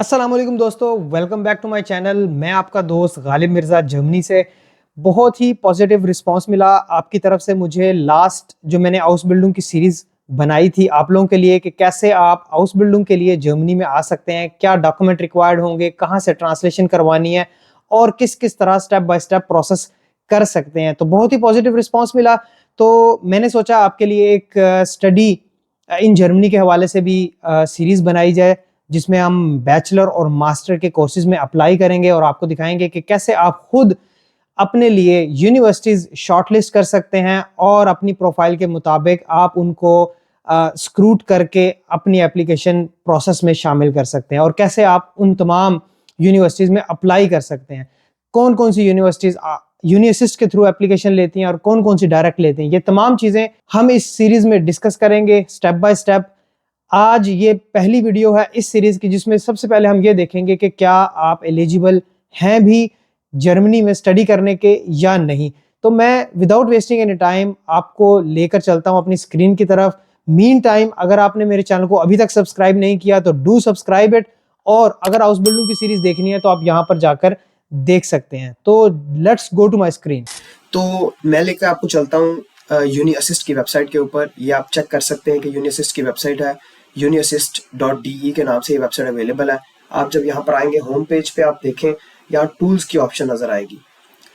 अस्सलाम वालेकुम दोस्तों, welcome back to my channel. मैं आपका दोस्त गालिब मिर्ज़ा जर्मनी से। बहुत ही पॉजिटिव रिस्पांस मिला आपकी तरफ से मुझे। लास्ट जो मैंने हाउस बिल्डिंग की सीरीज़ बनाई थी आप लोगों के लिए कि कैसे आप हाउस बिल्डिंग के लिए जर्मनी में आ सकते हैं, क्या डॉक्यूमेंट रिक्वायर्ड होंगे, कहाँ से ट्रांसलेशन करवानी है और किस-किस तरह स्टेप बाय स्टेप प्रोसेस कर सकते हैं। तो बहुत ही पॉजिटिव रिस्पांस मिला, तो मैंने सोचा आपके लिए एक स्टडी इन जर्मनी के हवाले से भी सीरीज़ बनाई जाए, जिसमें हम बैचलर और मास्टर के कोर्सेज में अप्लाई करेंगे और आपको दिखाएंगे कि कैसे आप खुद अपने लिए यूनिवर्सिटीज शॉर्टलिस्ट कर सकते हैं और अपनी प्रोफाइल के मुताबिक आप उनको स्क्रूट करके अपनी एप्लीकेशन प्रोसेस में शामिल कर सकते हैं और कैसे आप उन तमाम यूनिवर्सिटीज में अप्लाई कर सकते हैं। कौन कौन सी यूनिवर्सिटीज यूनिसिस्ट के थ्रू एप्लीकेशन लेती हैं और कौन कौन सी डायरेक्ट लेती हैं, ये तमाम चीजें हम इस सीरीज में डिस्कस करेंगे स्टेप बाय स्टेप। आज ये पहली वीडियो है इस सीरीज की जिसमें सबसे पहले हम ये देखेंगे कि क्या आप एलिजिबल हैं भी जर्मनी में स्टडी करने के या नहीं। तो मैं विदाउट वेस्टिंग एनी टाइम आपको लेकर चलता हूं अपनी स्क्रीन की तरफ। मीन टाइम अगर आपने मेरे चैनल को अभी तक सब्सक्राइब नहीं किया तो डू सब्सक्राइब इट, और अगर हाउस बिल्डिंग की सीरीज देखनी है तो आप यहाँ पर जाकर देख सकते हैं। तो let's go to my screen. तो मैं लेकर आपको चलता हूँ यूनी असिस्ट की वेबसाइट के ऊपर। ये आप चेक कर सकते हैं कि यूनी असिस्ट की वेबसाइट है, uniassist.de के नाम से ये वेबसाइट अवेलेबल है। आप जब यहाँ पर आएंगे होम पेज पे आप देखें यहाँ टूल्स की ऑप्शन नज़र आएगी।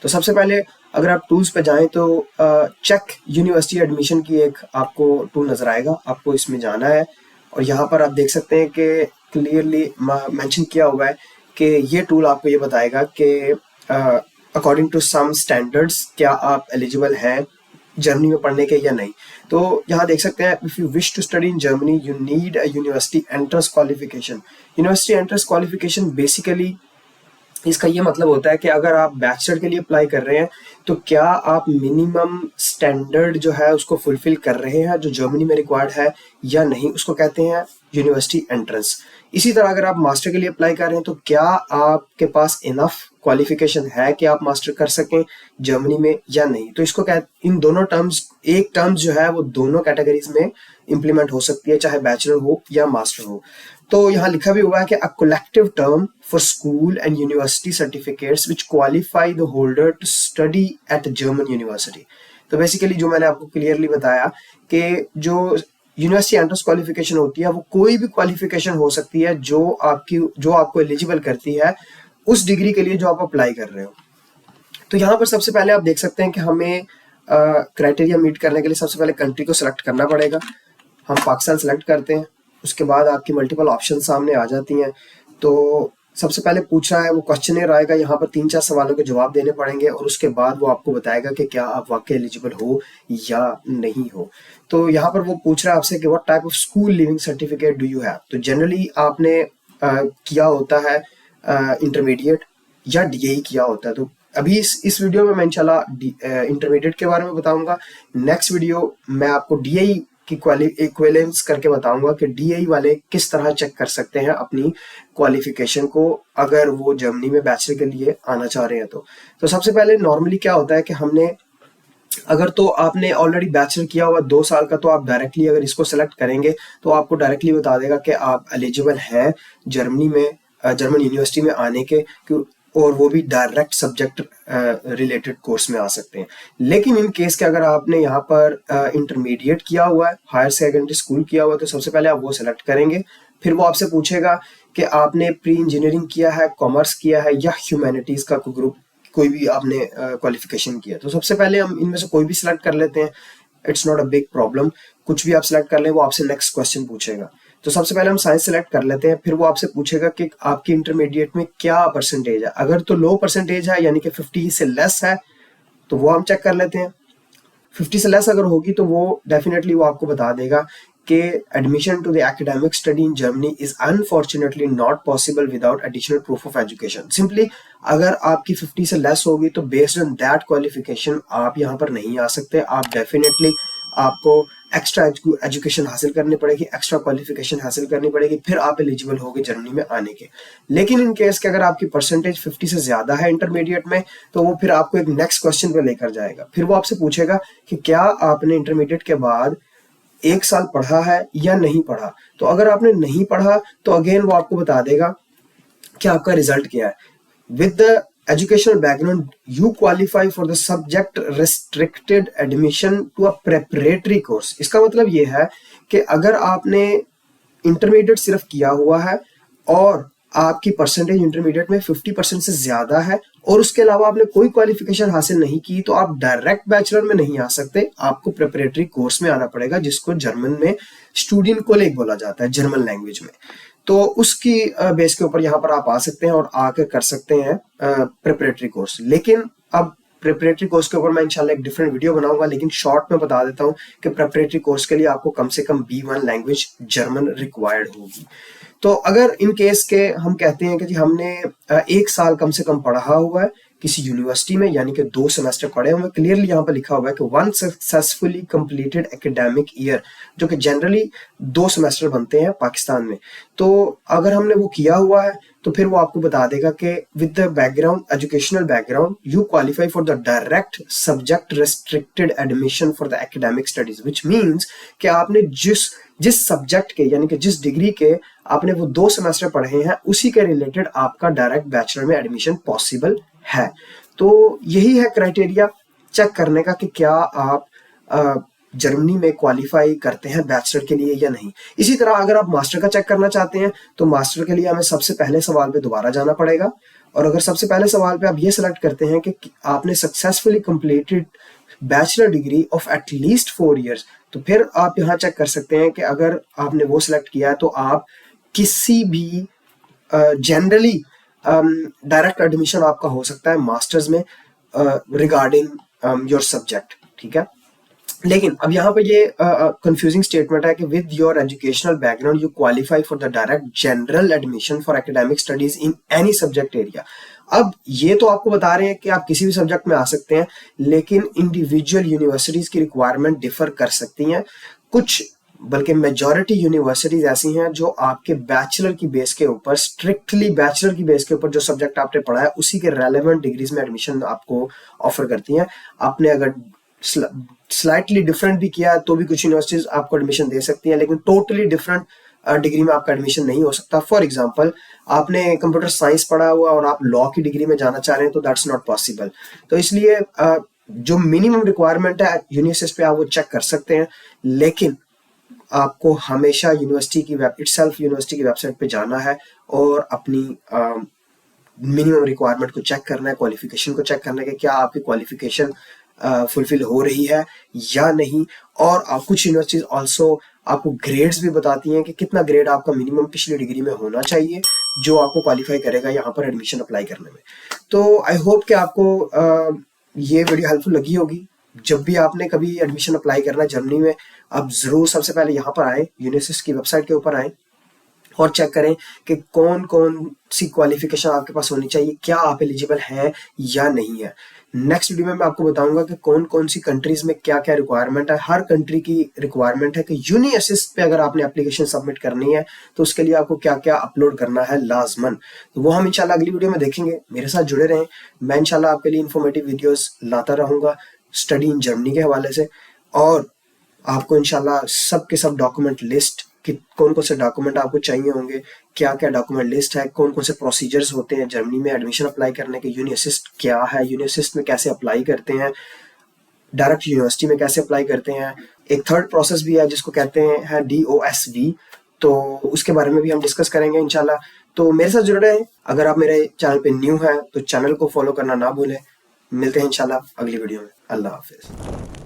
तो सबसे पहले अगर आप टूल्स पे जाएं तो चेक यूनिवर्सिटी एडमिशन की एक आपको टूल नज़र आएगा, आपको इसमें जाना है और यहाँ पर आप देख सकते हैं कि क्लियरली मेंशन किया हुआ है कि ये टूल आपको ये बताएगा कि अकॉर्डिंग टू सम स्टैंडर्ड्स क्या आप एलिजिबल हैं जर्मनी में पढ़ने के या नहीं। तो यहाँ देख सकते हैं if you wish to study in Germany you need a university entrance qualification. University entrance qualification basically इसका ये मतलब होता है कि अगर आप बैचलर के लिए अप्लाई कर रहे हैं तो क्या आप मिनिमम स्टैंडर्ड जो है उसको फुलफिल कर रहे हैं जो जर्मनी में रिक्वायर्ड है या नहीं, उसको कहते हैं यूनिवर्सिटी एंट्रेंस। इसी तरह अगर आप मास्टर के लिए अप्लाई कर रहे हैं तो क्या आपके पास इनफ क्वालिफिकेशन है कि आप मास्टर कर सकें जर्मनी में या नहीं। तो इसको इन दोनों टर्म्स, एक टर्म्स जो है वो दोनों कैटेगरीज में इंप्लीमेंट हो सकती है, चाहे बैचलर हो या मास्टर हो। तो यहाँ लिखा भी हुआ है कि a collective term for school and university certificates which qualify the holder to study at German university. तो बेसिकली जो मैंने आपको क्लियरली बताया कि जो यूनिवर्सिटी एंट्रेंस क्वालिफिकेशन होती है वो कोई भी क्वालिफिकेशन हो सकती है जो आपको एलिजिबल करती है उस डिग्री के लिए जो आप अप्लाई कर रहे हो। तो यहाँ पर सबसे पहले आप देख सकते हैं कि हमें क्राइटेरिया मीट करने के लिए सबसे पहले कंट्री को सिलेक्ट करना पड़ेगा। हम पाकिस्तान सेलेक्ट करते हैं, उसके बाद आपकी मल्टीपल ऑप्शन सामने आ जाती हैं। तो सबसे पहले पूछ रहा है वो क्वेश्चनर आएगा, यहाँ पर 3-4 सवालों के जवाब देने पड़ेंगे और उसके बाद वो आपको बताएगा कि क्या आप वाकई एलिजिबल हो या नहीं हो। तो यहाँ पर वो पूछ रहा है आपसे कि what type of school leaving certificate do you have. तो जनरली आपने किया होता है इंटरमीडिएट या डीएई किया होता है। तो अभी इस वीडियो में मैं इंशाल्लाह इंटरमीडिएट के बारे में बताऊंगा। नेक्स्ट वीडियो मैं आपको डीएई की इक्विवेलेंस करके बताऊंगा कि डीएई वाले किस तरह चेक कर सकते हैं अपनी क्वालिफिकेशन को अगर वो जर्मनी में बैचलर के लिए आना चाह रहे हैं। तो सबसे पहले नॉर्मली क्या होता है कि हमने अगर तो आपने ऑलरेडी बैचलर किया हुआ 2 साल का तो आप डायरेक्टली अगर इसको सेलेक्ट करेंगे तो आपको डायरेक्टली बता देगा कि आप एलिजिबल हैं जर्मनी में जर्मन यूनिवर्सिटी में आने के, और वो भी डायरेक्ट सब्जेक्ट रिलेटेड कोर्स में आ सकते हैं। लेकिन इन केस के अगर आपने यहाँ पर इंटरमीडिएट किया हुआ है, हायर सेकेंडरी स्कूल किया हुआ है, तो सबसे पहले आप वो सेलेक्ट करेंगे। फिर वो आपसे पूछेगा कि आपने प्री इंजीनियरिंग किया है, कॉमर्स किया है या ह्यूमैनिटीज का कोई ग्रुप, कोई भी आपने क्वालिफिकेशन किया। तो सबसे पहले हम इनमें से कोई भी सिलेक्ट कर लेते हैं, it's not a big problem. कुछ भी आप सिलेक्ट कर लें, वो आपसे नेक्स्ट क्वेश्चन पूछेगा। तो सबसे पहले हम साइंस सेलेक्ट कर लेते हैं, फिर वो आपसे पूछेगा कि आपकी इंटरमीडिएट में क्या परसेंटेज है। अगर तो लो परसेंटेज है यानी कि 50 से लेस है तो वो हम चेक कर लेते हैं। 50 से लेस अगर होगी तो वो डेफिनेटली वो आपको बता देगा कि admission to the academic study in Germany is unfortunately not possible without additional proof of education. Simply अगर आपकी 50 से लेस होगी तो बेस्ड ऑन दैट क्वालिफिकेशन आप यहाँ पर नहीं आ सकते। आप डेफिनेटली आपको एक्स्ट्रा एजुकेशन हासिल करनी पड़ेगी, एक्स्ट्रा क्वालिफिकेशन हासिल करनी पड़ेगी, फिर आप एलिजिबल होगे जर्मनी में आने के। लेकिन इन केस के अगर आपकी परसेंटेज 50 से ज्यादा है इंटरमीडिएट में तो वो फिर आपको एक नेक्स्ट क्वेश्चन पे लेकर जाएगा। फिर वो आपसे पूछेगा कि क्या आपने इंटरमीडिएट के बाद 1 साल पढ़ा है या नहीं पढ़ा। तो अगर आपने नहीं पढ़ा तो अगेन वो आपको बता देगा कि आपका रिजल्ट क्या है। With the educational background you qualify for the subject restricted admission to a preparatory course. इसका मतलब ये है कि अगर आपने इंटरमीडिएट सिर्फ किया हुआ है और आपकी परसेंटेज इंटरमीडिएट में 50% से ज्यादा है और उसके अलावा आपने कोई क्वालिफिकेशन हासिल नहीं की, तो आप डायरेक्ट बैचलर में नहीं आ सकते, आपको प्रिपरेटरी कोर्स में आना पड़ेगा, जिसको जर्मन में स्टूडेंट कोलेग बोला जाता है, जर्मन लैंग्वेज में। तो उसकी बेस के ऊपर यहाँ पर आप आ सकते हैं और आकर कर सकते हैं प्रिपरेटरी कोर्स। लेकिन अब प्रिपरेटरी कोर्स के ऊपर मैं इंशाल्लाह एक डिफरेंट वीडियो बनाऊंगा, लेकिन शॉर्ट में बता देता हूँ कि प्रिपरेटरी कोर्स के लिए आपको कम से कम B1 लैंग्वेज जर्मन रिक्वायर्ड होगी। तो अगर इन केस के हम कहते हैं कि जी हमने 1 साल कम से कम पढ़ा हुआ है किसी यूनिवर्सिटी में, यानी कि 2 सेमेस्टर पढ़े हुए, क्लियरली यहाँ पर लिखा हुआ है कि 1 सक्सेसफुली कंप्लीटेड एकेडमिक ईयर, जो कि जनरली 2 सेमेस्टर बनते हैं पाकिस्तान में। तो अगर हमने वो किया हुआ है तो फिर वो आपको बता देगा कि with the background, educational background, you qualify for the direct subject restricted admission for the academic studies, which means कि आपने जिस सब्जेक्ट के, यानी कि जिस डिग्री के आपने वो 2 सेमेस्टर पढ़े हैं, उसी के रिलेटेड आपका डायरेक्ट बैचलर में एडमिशन पॉसिबल है। तो यही है क्राइटेरिया चेक करने का कि क्या आप जर्मनी में क्वालिफाई करते हैं बैचलर के लिए या नहीं। इसी तरह अगर आप मास्टर का चेक करना चाहते हैं तो मास्टर के लिए हमें सबसे पहले सवाल पे दोबारा जाना पड़ेगा, और अगर सबसे पहले सवाल पे आप ये सिलेक्ट करते हैं कि आपने successfully completed bachelor degree of at least 4 years, तो फिर आप यहाँ चेक कर सकते हैं कि अगर आपने वो सिलेक्ट किया है तो आप किसी भी जनरली डायरेक्ट एडमिशन आपका हो सकता है मास्टर्स में रिगार्डिंग योर सब्जेक्ट, ठीक है। लेकिन अब यहाँ पे ये कंफ्यूजिंग स्टेटमेंट है कि with your educational background you qualify for the direct general admission for academic studies in any subject area. अब ये तो आपको बता रहे हैं कि आप किसी भी सब्जेक्ट में आ सकते हैं, लेकिन इंडिविजुअल यूनिवर्सिटीज की रिक्वायरमेंट डिफर कर सकती हैं। कुछ, बल्कि मेजॉरिटी यूनिवर्सिटीज ऐसी हैं जो आपके बैचलर की बेस के ऊपर, स्ट्रिक्टली बैचलर की बेस के ऊपर जो सब्जेक्ट आपने पढ़ा है उसी के रेलेवेंट डिग्रीज में एडमिशन आपको ऑफर करती हैं। आपने अगर स्लाइटली डिफरेंट भी किया तो भी कुछ यूनिवर्सिटीज आपको एडमिशन दे सकती हैं, लेकिन टोटली डिफरेंट डिग्री में आपका एडमिशन नहीं हो सकता। फॉर एग्जांपल, आपने कंप्यूटर साइंस पढ़ा हुआ और आप लॉ की डिग्री में जाना चाह रहे हैं तो दैट्स नॉट पॉसिबल। तो इसलिए जो मिनिमम रिक्वायरमेंट है यूनिवर्सिटी पे आप वो चेक कर सकते हैं, लेकिन आपको हमेशा यूनिवर्सिटी की यूनिवर्सिटी की वेबसाइट पे जाना है और अपनी मिनिमम रिक्वायरमेंट को चेक करना है, क्वालिफिकेशन को चेक करना है कि क्या आपकी क्वालिफिकेशन फुलफिल हो रही है या नहीं। और कुछ यूनिवर्सिटीज ऑल्सो आपको ग्रेड्स भी बताती हैं कि कितना ग्रेड आपका मिनिमम पिछली डिग्री में होना चाहिए, जो आपको क्वालिफाई करेगा यहाँ पर एडमिशन अप्लाई करने में। तो आई होप कि आपको ये वीडियो हेल्पफुल लगी होगी। जब भी आपने कभी एडमिशन अप्लाई करना है जर्मनी में, आप जरूर सबसे पहले यहाँ पर आए, यूनिसिस की वेबसाइट के ऊपर आए और चेक करें कि कौन कौन सी क्वालिफिकेशन आपके पास होनी चाहिए, क्या आप एलिजिबल हैं या नहीं है। नेक्स्ट वीडियो में मैं आपको बताऊंगा कि कौन कौन सी कंट्रीज में क्या क्या रिक्वायरमेंट है। हर कंट्री की रिक्वायरमेंट है कि यूनी असिस्ट पे अगर आपने एप्लीकेशन सबमिट करनी है तो उसके लिए आपको क्या क्या अपलोड करना है लाजमन। तो वो हम इंशाल्लाह अगली वीडियो में देखेंगे। मेरे साथ जुड़े रहें, मैं इंशाल्लाह आपके लिए इंफॉर्मेटिव वीडियोस लाता रहूंगा स्टडी इन जर्मनी के हवाले से, और आपको इंशाल्लाह सब के सब डॉक्यूमेंट लिस्ट कि कौन कौन से डॉक्यूमेंट आपको चाहिए होंगे, क्या क्या डॉक्यूमेंट लिस्ट है, कौन कौन से प्रोसीजर्स होते हैं जर्मनी में एडमिशन अप्लाई करने के, यूनी असिस्ट क्या है, यूनी असिस्ट में कैसे अप्लाई करते हैं, डायरेक्ट यूनिवर्सिटी में कैसे अप्लाई करते हैं। एक थर्ड प्रोसेस भी है जिसको कहते हैं DOSV, तो उसके बारे में भी हम डिस्कस करेंगे इंशाल्लाह। तो मेरे साथ जुड़ रहे हैं। अगर आप मेरे चैनल पे न्यू हैं तो चैनल को फॉलो करना ना भूलें। मिलते हैं इंशाल्लाह अगली वीडियो में। अल्लाह हाफिज।